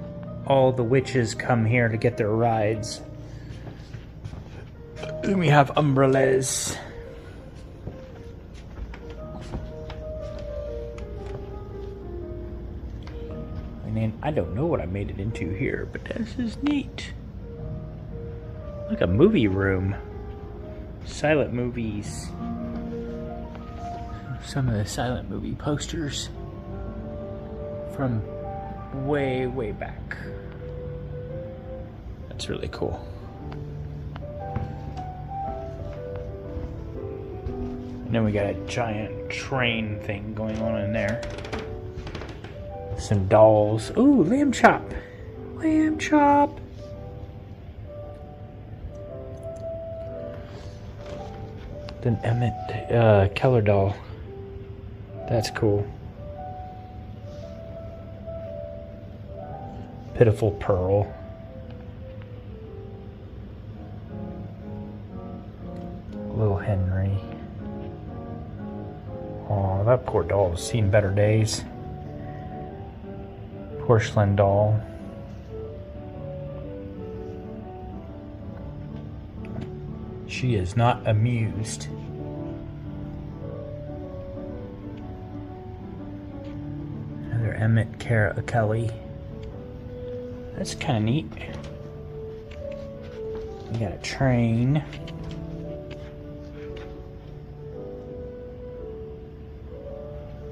all the witches come here to get their rides. Then we have umbrellas. And then I don't know what I made it into here, but this is neat. Like a movie room. Silent movies. Some of the silent movie posters from way back. That's really cool. And then we got a giant train thing going on in there. Some dolls. Ooh, lamb chop. Lamb chop. Then Emmett Keller doll. That's cool. Pitiful Pearl. Little Henry. Oh, that poor doll has seen better days. Porcelain doll. She is not amused. Another Emmett Kelly. That's kind of neat. We got a train.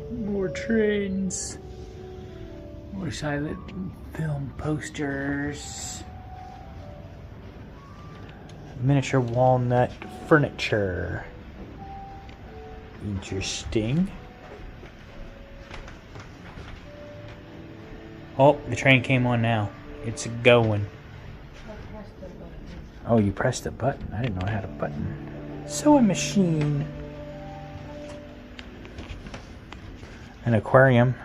More trains. More silent film posters. Miniature walnut furniture. Interesting. Oh, the train came on now. It's going. Oh, you pressed a button. I didn't know I had a button. Sewing machine. An aquarium.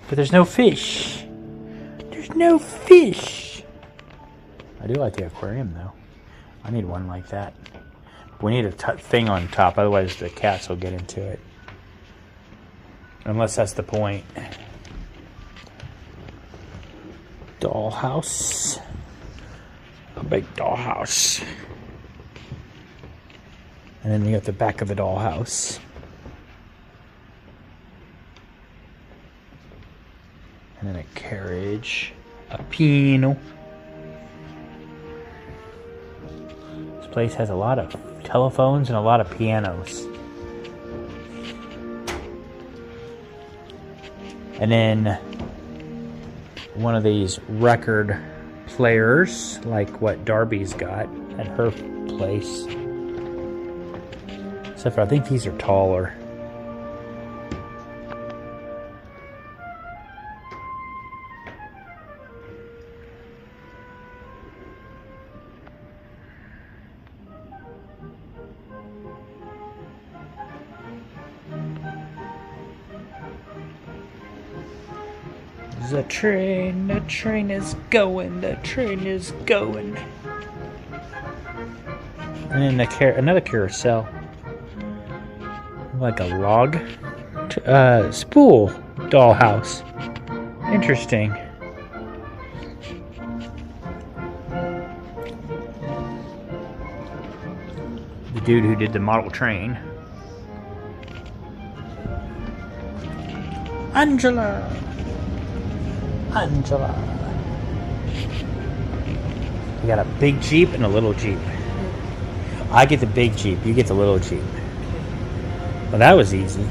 But there's no fish. There's no fish. I do like the aquarium though. I need one like that. We need a thing on top, otherwise the cats will get into it. Unless that's the point. Dollhouse. A big dollhouse. And then you got the back of the dollhouse. And then a carriage. A piano. This place has a lot of telephones and a lot of pianos. And then one of these record players, like what Darby's got at her place. Except for I think these are taller. The train is going, the train is going. And then another carousel. Like a log. Spool dollhouse. Interesting. The dude who did the model train. Angela. We got a big Jeep and a little Jeep. I get the big Jeep, you get the little Jeep. Well, that was easy.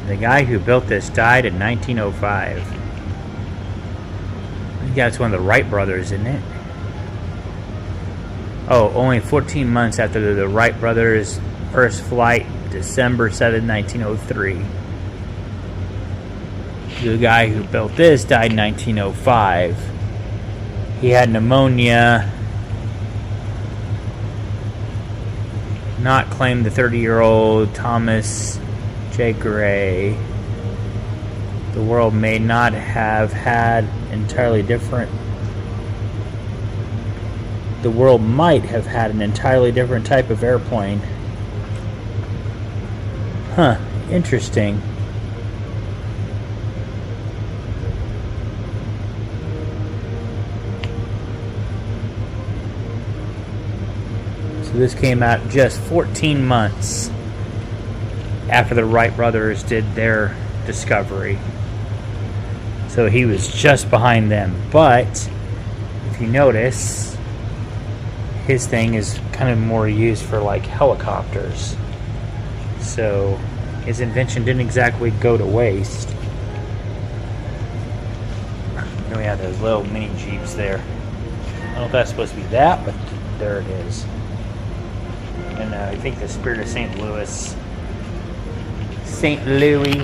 The guy who built this died in 1905. I think that's one of the Wright brothers, isn't it? Oh, only 14 months after the Wright brothers' first flight, December 7, 1903. The guy who built this died in 1905. He had pneumonia. Not claimed the 30-year-old Thomas J. Gray. The world may not have had entirely different. The world might have had an entirely different type of airplane. Huh, interesting. So this came out just 14 months after the Wright brothers did their discovery. So he was just behind them. But if you notice, his thing is kind of more used for like helicopters. So his invention didn't exactly go to waste. Then we have those little mini Jeeps there. I don't know if that's supposed to be that, but there it is. And I think the Spirit of St. Louis. St. Louis.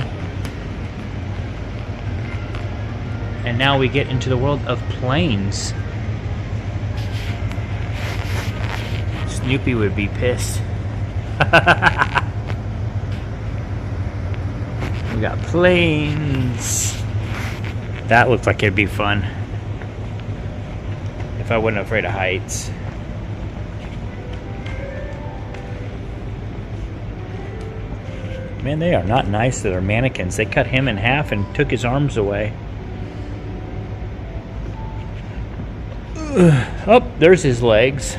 And now we get into the world of planes. Snoopy would be pissed. We got planes. That looks like it'd be fun. If I wasn't afraid of heights. Man, they are not nice to their mannequins. They cut him in half and took his arms away. Oh, there's his legs.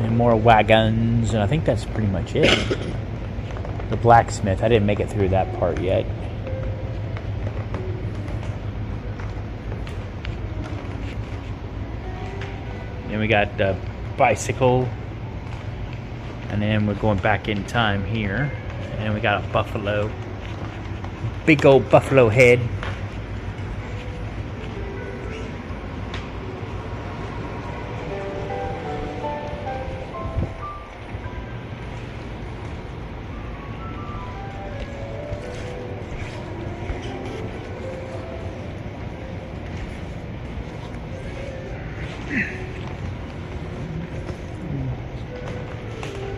And more wagons, and I think that's pretty much it. The blacksmith, I didn't make it through that part yet. Then we got the bicycle, and then we're going back in time here, and we got a buffalo, big old buffalo head.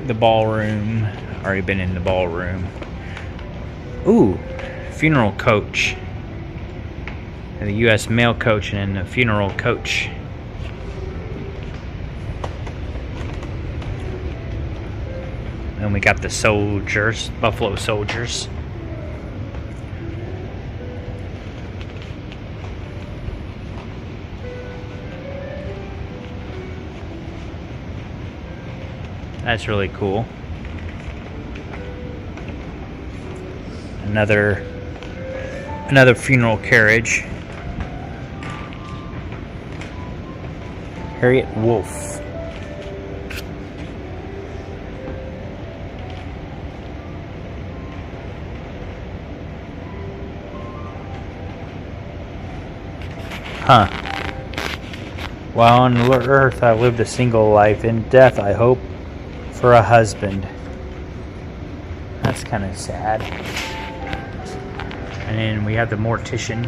The ballroom. Already been in the ballroom. Ooh, funeral coach. The U.S. mail coach and the funeral coach. And we got the soldiers, buffalo soldiers. That's really cool. Another funeral carriage. Harriet Wolf. Huh. While on earth I lived a single life. In death I hope for a husband. That's kind of sad. And then we have the mortician.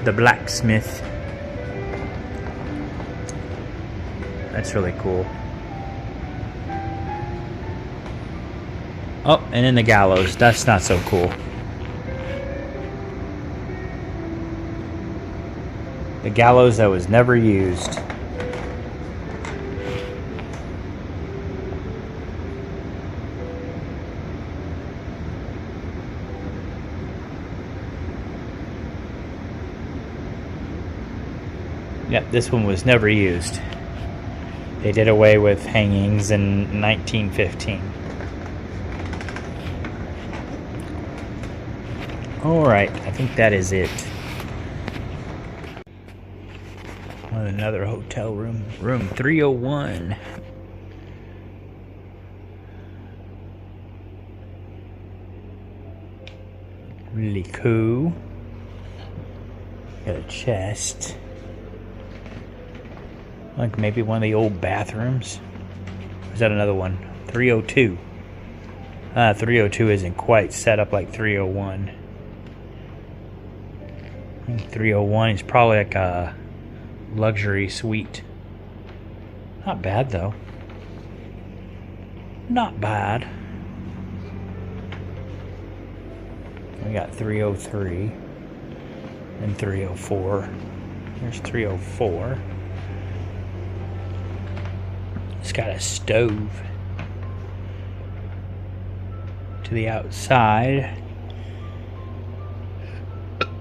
The blacksmith. That's really cool. Oh, and then the gallows. That's not so cool. The gallows that was never used. Yep, this one was never used. They did away with hangings in 1915. Alright, I think that is it. Another hotel room. Room 301. Really cool. Got a chest. Like maybe one of the old bathrooms. Or is that another one? 302. 302 isn't quite set up like 301. I think 301 is probably like a luxury suite. Not bad though. Not bad. We got 303 and 304. There's 304. It's got a stove to the outside.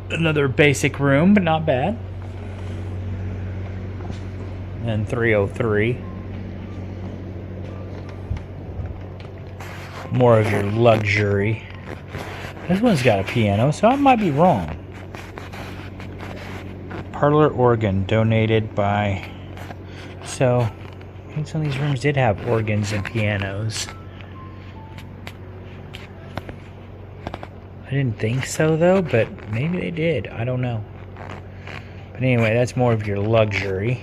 Another basic room, but not bad. And 303. More of your luxury. This one's got a piano, so I might be wrong. Parlor organ donated by... So, I think some of these rooms did have organs and pianos. I didn't think so though, but maybe they did. I don't know. But anyway, that's more of your luxury.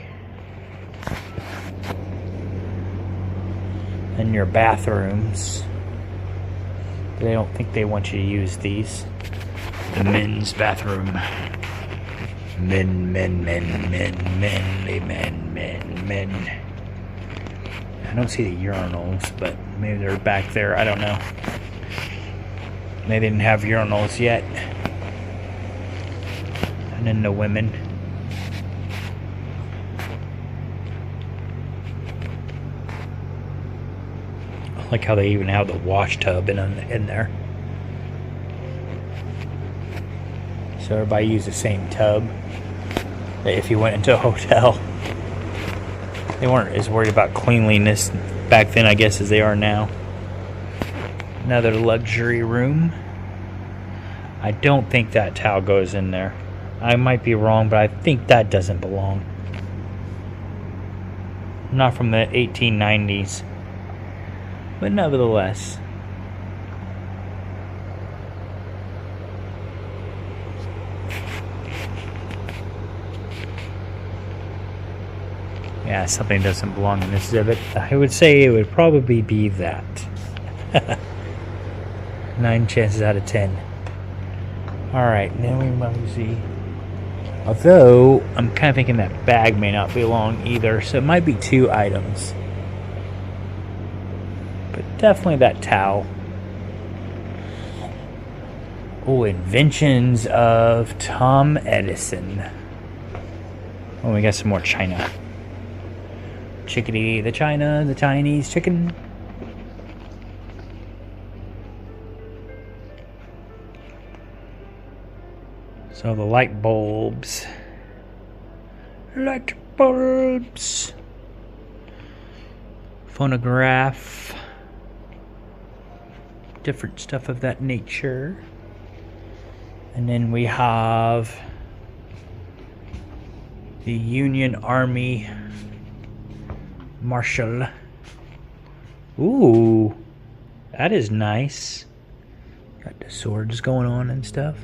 And your bathrooms. They don't think they want you to use these. The men's bathroom. Men. I don't see the urinals, but maybe they're back there. I don't know. They didn't have urinals yet. And then the women. I like how they even have the wash tub in there. So everybody used the same tub. If you went into a hotel, they weren't as worried about cleanliness back then, I guess, as they are now. Another luxury room. I don't think that towel goes in there. I might be wrong, but I think that doesn't belong. Not from the 1890s. But nevertheless. Yeah, something doesn't belong in this exhibit. I would say it would probably be that. 9 chances out of 10. Alright, now we must see. Although, I'm kind of thinking that bag may not belong either, so it might be 2 items. But definitely that towel. Oh, inventions of Tom Edison. Oh, we got some more china. Chickadee, the china, the Chinese chicken. So the light bulbs. Light bulbs. Phonograph. Different stuff of that nature. And then we have the Union Army Marshal. Ooh, that is nice. Got the swords going on and stuff.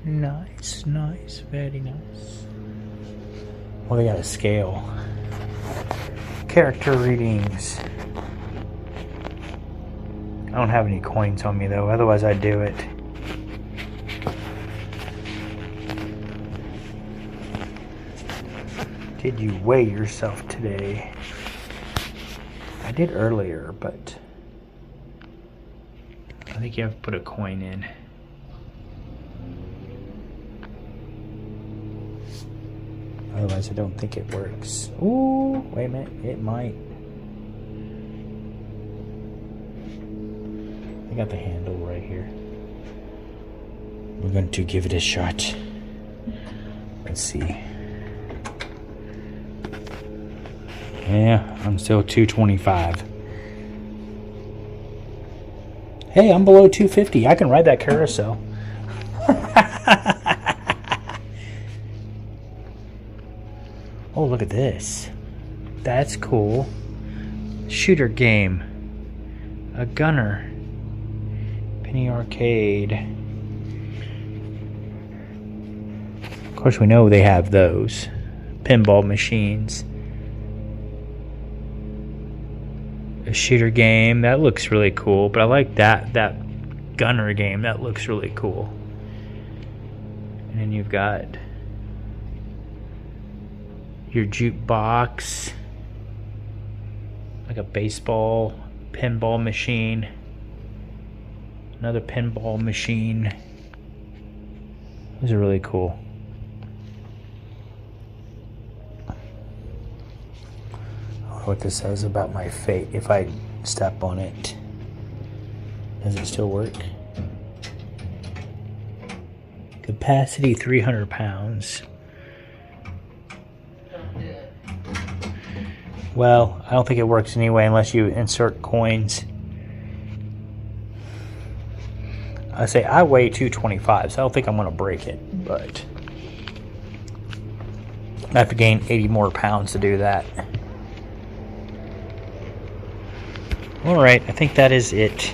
Nice, nice, very nice. Well, they got a scale. Character readings. I don't have any coins on me though, otherwise I'd do it. Did you weigh yourself today? I did earlier, but I think you have to put a coin in. Otherwise I don't think it works. Ooh, wait a minute, it might. I got the handle right here. We're going to give it a shot. Let's see. Yeah, I'm still 225. Hey, I'm below 250. I can ride that carousel. Oh, look at this. That's cool. Shooter game. A gunner. Penny Arcade. Of course, we know they have those. Pinball machines. A shooter game. That looks really cool. But I like that gunner game. That looks really cool. And then you've got your jukebox. Like a baseball pinball machine. Another pinball machine. Those are really cool. I don't know what this says about my fate if I step on it. Does it still work? Capacity 300 pounds. Well, I don't think it works anyway unless you insert coins. I say I weigh 225, so I don't think I'm going to break it, but I have to gain 80 more pounds to do that. Alright, I think that is it.